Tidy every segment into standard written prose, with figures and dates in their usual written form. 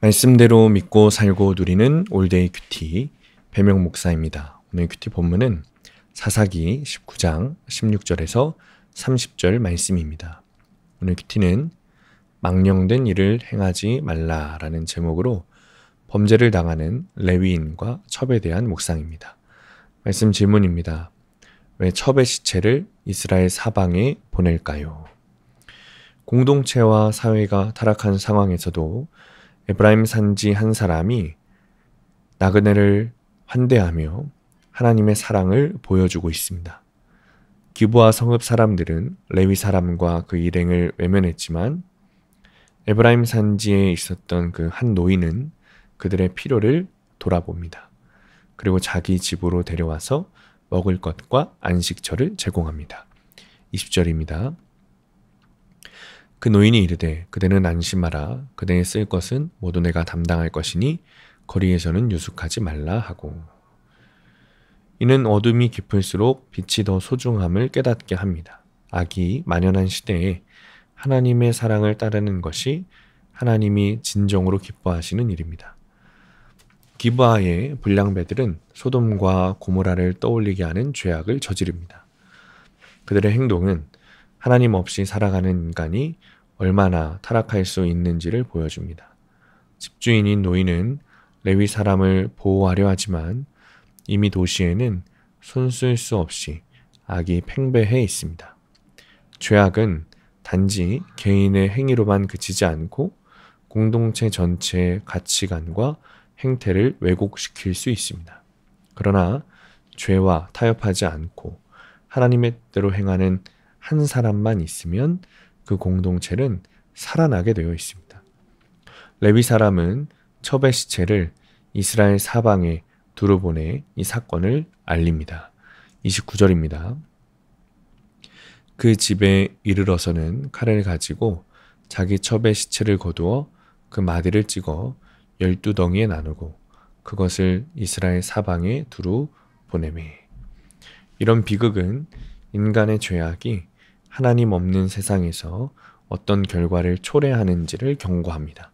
말씀대로 믿고 살고 누리는 올데이 큐티 배명 목사입니다. 오늘 큐티 본문은 사사기 19장 16절에서 30절 말씀입니다. 오늘 큐티는 망령된 일을 행하지 말라라는 제목으로 범죄를 당하는 레위인과 첩에 대한 묵상입니다. 말씀 질문입니다. 왜 첩의 시체를 이스라엘 사방에 보낼까요? 공동체와 사회가 타락한 상황에서도 에브라임 산지 한 사람이 나그네를 환대하며 하나님의 사랑을 보여주고 있습니다. 기브아 성읍 사람들은 레위 사람과 그 일행을 외면했지만 에브라임 산지에 있었던 그 한 노인은 그들의 필요를 돌아봅니다. 그리고 자기 집으로 데려와서 먹을 것과 안식처를 제공합니다. 20절입니다. 그 노인이 이르되 그대는 안심하라. 그대의 쓸 것은 모두 내가 담당할 것이니 거리에서는 유숙하지 말라 하고. 이는 어둠이 깊을수록 빛이 더 소중함을 깨닫게 합니다. 악이 만연한 시대에 하나님의 사랑을 따르는 것이 하나님이 진정으로 기뻐하시는 일입니다. 기브아의 불량배들은 소돔과 고모라를 떠올리게 하는 죄악을 저지릅니다. 그들의 행동은 하나님 없이 살아가는 인간이 얼마나 타락할 수 있는지를 보여줍니다. 집주인인 노인은 레위 사람을 보호하려 하지만 이미 도시에는 손쓸 수 없이 악이 팽배해 있습니다. 죄악은 단지 개인의 행위로만 그치지 않고 공동체 전체의 가치관과 행태를 왜곡시킬 수 있습니다. 그러나 죄와 타협하지 않고 하나님의 뜻대로 행하는 한 사람만 있으면 그 공동체는 살아나게 되어 있습니다. 레위 사람은 첩의 시체를 이스라엘 사방에 두루 보내 이 사건을 알립니다. 29절입니다. 그 집에 이르러서는 칼을 가지고 자기 첩의 시체를 거두어 그 마디를 찍어 12덩이에 나누고 그것을 이스라엘 사방에 두루 보내매. 이런 비극은 인간의 죄악이 하나님 없는 세상에서 어떤 결과를 초래하는지를 경고합니다.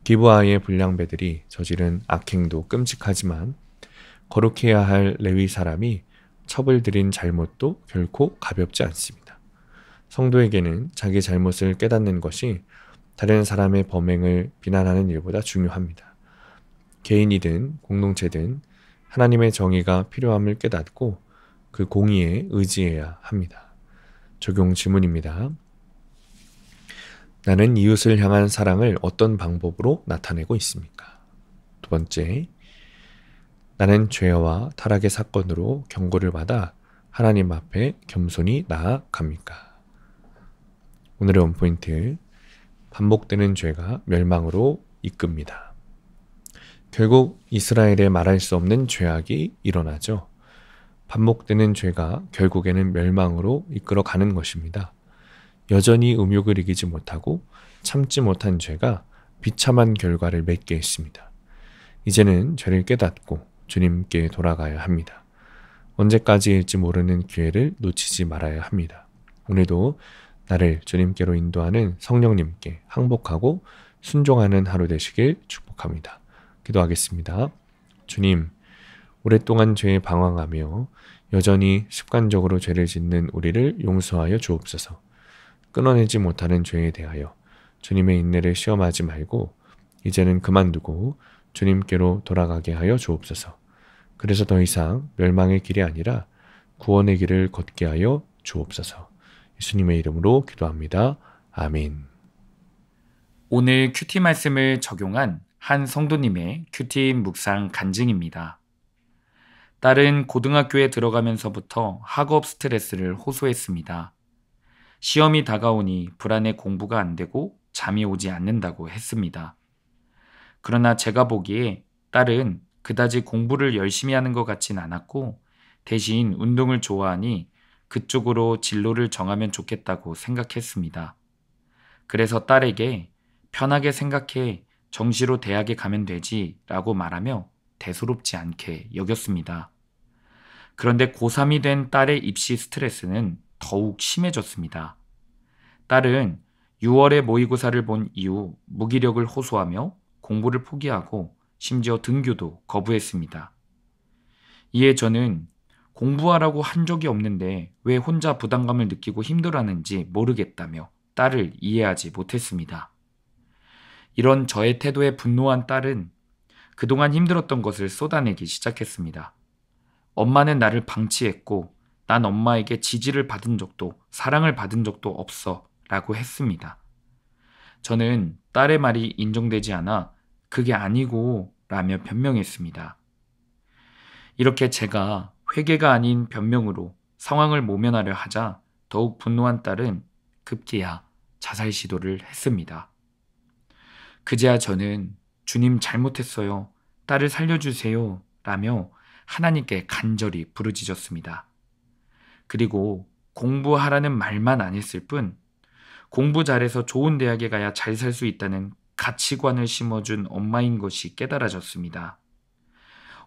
기브아의 불량배들이 저지른 악행도 끔찍하지만 거룩해야 할 레위 사람이 첩을 들인 잘못도 결코 가볍지 않습니다. 성도에게는 자기 잘못을 깨닫는 것이 다른 사람의 범행을 비난하는 일보다 중요합니다. 개인이든 공동체든 하나님의 정의가 필요함을 깨닫고 그 공의에 의지해야 합니다. 적용 질문입니다. 나는 이웃을 향한 사랑을 어떤 방법으로 나타내고 있습니까? 두 번째, 나는 죄와 타락의 사건으로 경고를 받아 하나님 앞에 겸손히 나아갑니까? 오늘의 원포인트, 반복되는 죄가 멸망으로 이끕니다. 결국 이스라엘에 말할 수 없는 죄악이 일어나죠. 반복되는 죄가 결국에는 멸망으로 이끌어가는 것입니다. 여전히 음욕을 이기지 못하고 참지 못한 죄가 비참한 결과를 맺게 했습니다. 이제는 죄를 깨닫고 주님께 돌아가야 합니다. 언제까지일지 모르는 기회를 놓치지 말아야 합니다. 오늘도 나를 주님께로 인도하는 성령님께 항복하고 순종하는 하루 되시길 축복합니다. 기도하겠습니다. 주님, 오랫동안 죄에 방황하며 여전히 습관적으로 죄를 짓는 우리를 용서하여 주옵소서. 끊어내지 못하는 죄에 대하여 주님의 인내를 시험하지 말고 이제는 그만두고 주님께로 돌아가게 하여 주옵소서. 그래서 더 이상 멸망의 길이 아니라 구원의 길을 걷게 하여 주옵소서. 예수님의 이름으로 기도합니다. 아멘. 오늘 큐티 말씀을 적용한 한 성도님의 큐티 묵상 간증입니다. 딸은 고등학교에 들어가면서부터 학업 스트레스를 호소했습니다. 시험이 다가오니 불안해 공부가 안 되고 잠이 오지 않는다고 했습니다. 그러나 제가 보기에 딸은 그다지 공부를 열심히 하는 것 같진 않았고 대신 운동을 좋아하니 그쪽으로 진로를 정하면 좋겠다고 생각했습니다. 그래서 딸에게 편하게 생각해 정시로 대학에 가면 되지 라고 말하며 대수롭지 않게 여겼습니다. 그런데 고3이 된 딸의 입시 스트레스는 더욱 심해졌습니다. 딸은 6월에 모의고사를 본 이후 무기력을 호소하며 공부를 포기하고 심지어 등교도 거부했습니다. 이에 저는 공부하라고 한 적이 없는데 왜 혼자 부담감을 느끼고 힘들어하는지 모르겠다며 딸을 이해하지 못했습니다. 이런 저의 태도에 분노한 딸은 그동안 힘들었던 것을 쏟아내기 시작했습니다. 엄마는 나를 방치했고 난 엄마에게 지지를 받은 적도 사랑을 받은 적도 없어 라고 했습니다. 저는 딸의 말이 인정되지 않아 그게 아니고 라며 변명했습니다. 이렇게 제가 회개가 아닌 변명으로 상황을 모면하려 하자 더욱 분노한 딸은 급기야 자살 시도를 했습니다. 그제야 저는 주님 잘못했어요. 딸을 살려주세요. 라며 하나님께 간절히 부르짖었습니다. 그리고 공부하라는 말만 안 했을 뿐 공부 잘해서 좋은 대학에 가야 잘 살 수 있다는 가치관을 심어준 엄마인 것이 깨달아졌습니다.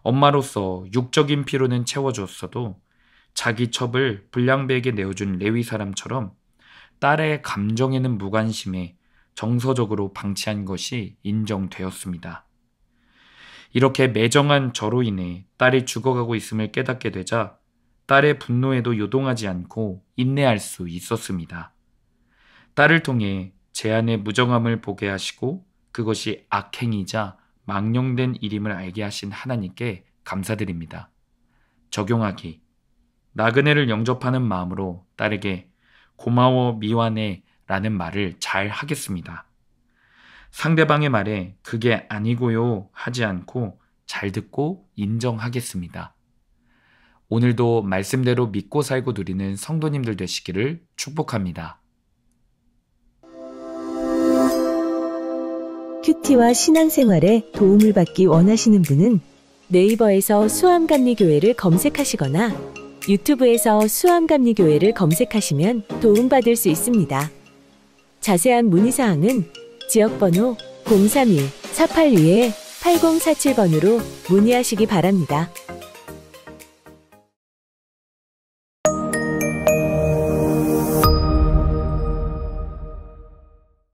엄마로서 육적인 피로는 채워줬어도 자기 첩을 불량배에게 내어준 레위 사람처럼 딸의 감정에는 무관심해 정서적으로 방치한 것이 인정되었습니다. 이렇게 매정한 저로 인해 딸이 죽어가고 있음을 깨닫게 되자 딸의 분노에도 요동하지 않고 인내할 수 있었습니다. 딸을 통해 제 안의 무정함을 보게 하시고 그것이 악행이자 망령된 일임을 알게 하신 하나님께 감사드립니다. 적용하기. 나그네를 영접하는 마음으로 딸에게 고마워 미안해 라는 말을 잘 하겠습니다. 상대방의 말에 그게 아니고요 하지 않고 잘 듣고 인정하겠습니다. 오늘도 말씀대로 믿고 살고 누리는 성도님들 되시기를 축복합니다. 큐티와 신앙생활에 도움을 받기 원하시는 분은 네이버에서 수암감리교회를 검색하시거나 유튜브에서 수암감리교회를 검색하시면 도움받을 수 있습니다. 자세한 문의사항은 지역번호 031-482-8047번으로 문의하시기 바랍니다.